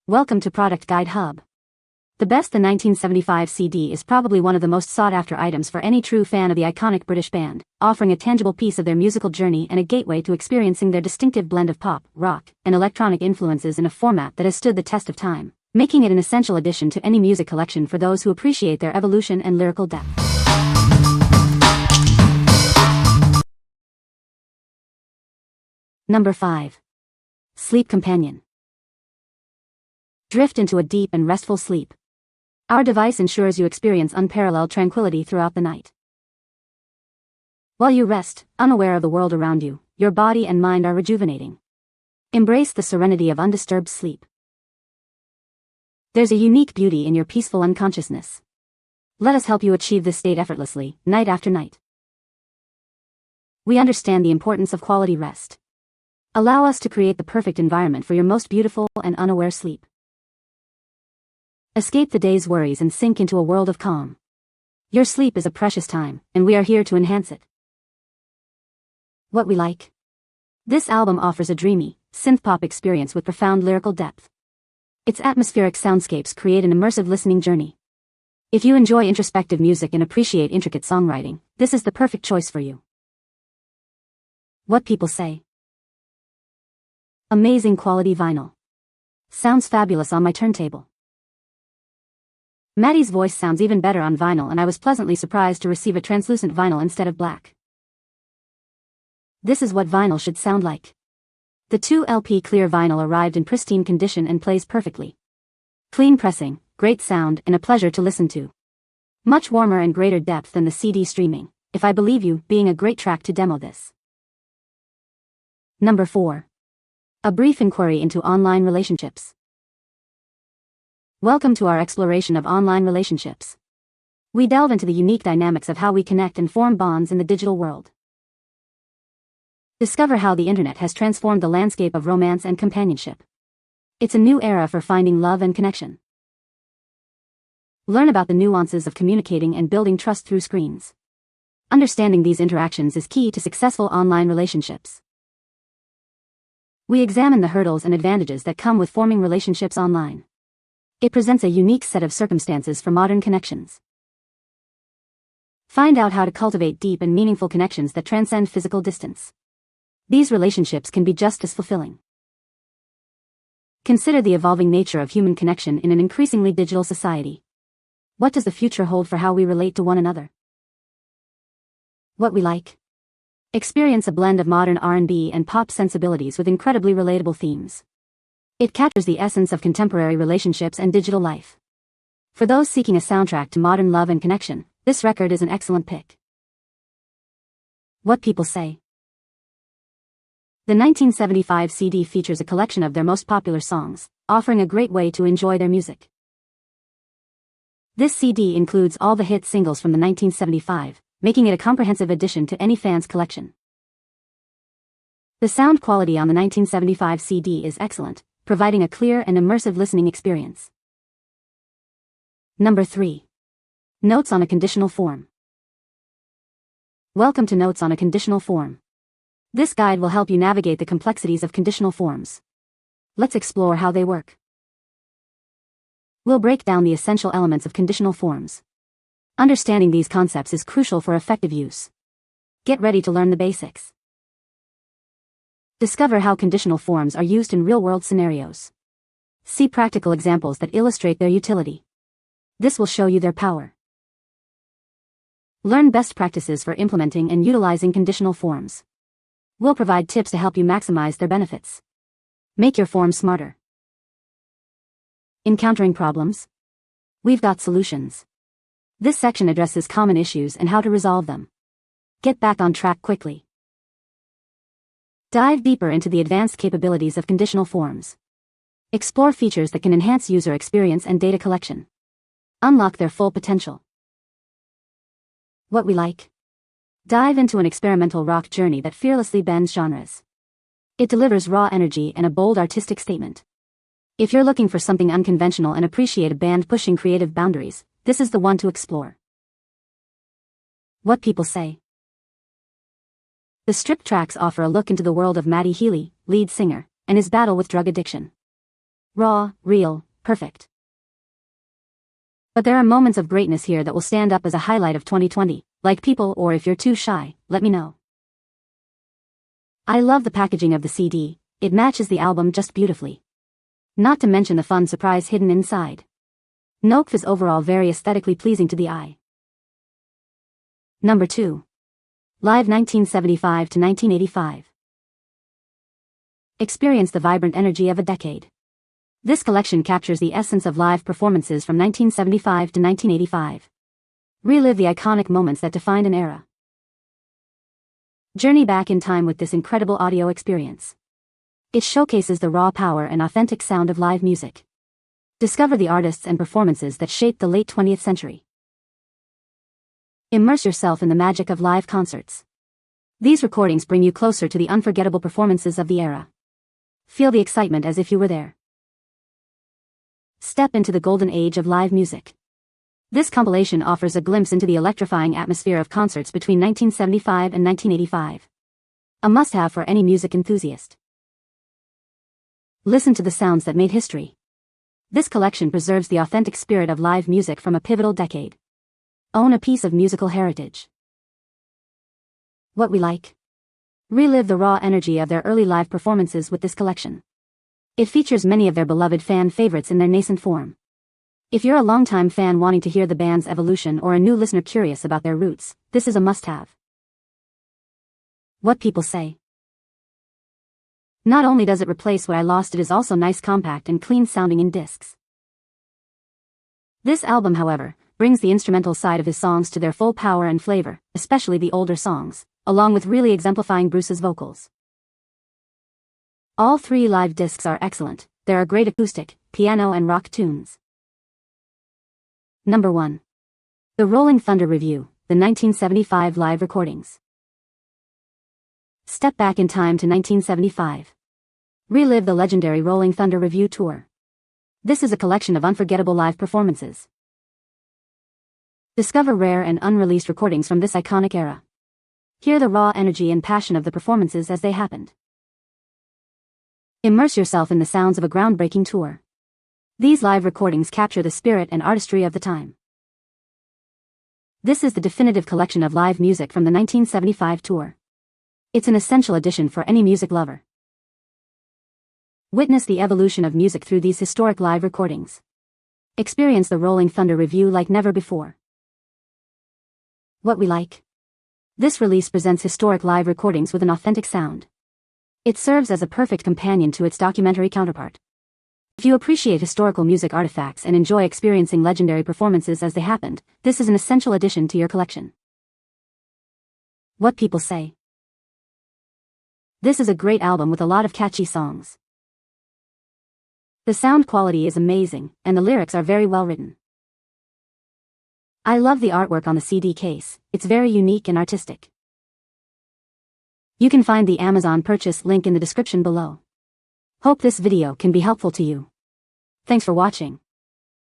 Welcome to Product Guide Hub. The Best the 1975 CD is probably one of the most sought-after items for any true fan of the iconic British band, offering a tangible piece of their musical journey and a gateway to experiencing their distinctive blend of pop, rock, and electronic influences in a format that has stood the test of time, making it an essential addition to any music collection for those who appreciate their evolution and lyrical depth. Number 5. Sleep Companion. Drift into a deep and restful sleep. Our device ensures you experience unparalleled tranquility throughout the night. While you rest, unaware of the world around you, your body and mind are rejuvenating. Embrace the serenity of undisturbed sleep. There's a unique beauty in your peaceful unconsciousness. Let us help you achieve this state effortlessly, night after night. We understand the importance of quality rest. Allow us to create the perfect environment for your most beautiful and unaware sleep. Escape the day's worries and sink into a world of calm. Your sleep is a precious time, and we are here to enhance it. What we like. This album offers a dreamy, synth-pop experience with profound lyrical depth. Its atmospheric soundscapes create an immersive listening journey. If you enjoy introspective music and appreciate intricate songwriting, this is the perfect choice for you. What people say. Amazing quality vinyl. Sounds fabulous on my turntable. Maddie's voice sounds even better on vinyl, and I was pleasantly surprised to receive a translucent vinyl instead of black. This is what vinyl should sound like. The 2LP clear vinyl arrived in pristine condition and plays perfectly. Clean pressing, great sound, and a pleasure to listen to. Much warmer and greater depth than the CD streaming, If I Believe You being a great track to demo this. Number 4. A brief inquiry into online relationships. Welcome to our exploration of online relationships. We delve into the unique dynamics of how we connect and form bonds in the digital world. Discover how the internet has transformed the landscape of romance and companionship. It's a new era for finding love and connection. Learn about the nuances of communicating and building trust through screens. Understanding these interactions is key to successful online relationships. We examine the hurdles and advantages that come with forming relationships online. It presents a unique set of circumstances for modern connections. Find out how to cultivate deep and meaningful connections that transcend physical distance. These relationships can be just as fulfilling. Consider the evolving nature of human connection in an increasingly digital society. What does the future hold for how we relate to one another? What we like. Experience a blend of modern R&B and pop sensibilities with incredibly relatable themes. It captures the essence of contemporary relationships and digital life. For those seeking a soundtrack to modern love and connection, this record is an excellent pick. What people say. The 1975 CD features a collection of their most popular songs, offering a great way to enjoy their music. This CD includes all the hit singles from the 1975, making it a comprehensive addition to any fan's collection. The sound quality on the 1975 CD is excellent, providing a clear and immersive listening experience. Number 3. Notes on a Conditional Form. Welcome to Notes on a Conditional Form. This guide will help you navigate the complexities of conditional forms. Let's explore how they work. We'll break down the essential elements of conditional forms. Understanding these concepts is crucial for effective use. Get ready to learn the basics. Discover how conditional forms are used in real-world scenarios. See practical examples that illustrate their utility. This will show you their power. Learn best practices for implementing and utilizing conditional forms. We'll provide tips to help you maximize their benefits. Make your form smarter. Encountering problems? We've got solutions. This section addresses common issues and how to resolve them. Get back on track quickly. Dive deeper into the advanced capabilities of conditional forms. Explore features that can enhance user experience and data collection. Unlock their full potential. What we like. Dive into an experimental rock journey that fearlessly bends genres. It delivers raw energy and a bold artistic statement. If you're looking for something unconventional and appreciate a band pushing creative boundaries, this is the one to explore. What people say. The stripped tracks offer a look into the world of Matty Healy, lead singer, and his battle with drug addiction. Raw, real, perfect. But there are moments of greatness here that will stand up as a highlight of 2020, like people, or if you're too shy, let me know. I love the packaging of the CD, it matches the album just beautifully. Not to mention the fun surprise hidden inside. Nope is overall very aesthetically pleasing to the eye. Number 2. Live 1975 to 1985. Experience the vibrant energy of a decade. This collection captures the essence of live performances from 1975 to 1985. Relive the iconic moments that defined an era. Journey back in time with this incredible audio experience. It showcases the raw power and authentic sound of live music. Discover the artists and performances that shaped the late 20th century. Immerse yourself in the magic of live concerts. These recordings bring you closer to the unforgettable performances of the era. Feel the excitement as if you were there. Step into the golden age of live music. This compilation offers a glimpse into the electrifying atmosphere of concerts between 1975 and 1985. A must-have for any music enthusiast. Listen to the sounds that made history. This collection preserves the authentic spirit of live music from a pivotal decade. Own a piece of musical heritage. What we like. Relive the raw energy of their early live performances with this collection. It features many of their beloved fan favorites in their nascent form. If you're a longtime fan wanting to hear the band's evolution or a new listener curious about their roots, this is a must-have. What people say. Not only does it replace what I lost, it is also nice, compact, and clean sounding in discs. This album, however, brings the instrumental side of his songs to their full power and flavor, especially the older songs, along with really exemplifying Bruce's vocals. All 3 live discs are excellent. There are great acoustic, piano, and rock tunes. Number 1. The Rolling Thunder Revue, the 1975 live recordings. Step back in time to 1975. Relive the legendary Rolling Thunder Revue tour. This is a collection of unforgettable live performances. Discover rare and unreleased recordings from this iconic era. Hear the raw energy and passion of the performances as they happened. Immerse yourself in the sounds of a groundbreaking tour. These live recordings capture the spirit and artistry of the time. This is the definitive collection of live music from the 1975 tour. It's an essential addition for any music lover. Witness the evolution of music through these historic live recordings. Experience the Rolling Thunder Revue like never before. What we like. This release presents historic live recordings with an authentic sound. It serves as a perfect companion to its documentary counterpart. If you appreciate historical music artifacts and enjoy experiencing legendary performances as they happened, this is an essential addition to your collection. What people say. This is a great album with a lot of catchy songs. The sound quality is amazing, and the lyrics are very well written. I love the artwork on the CD case, it's very unique and artistic. You can find the Amazon purchase link in the description below. Hope this video can be helpful to you. Thanks for watching.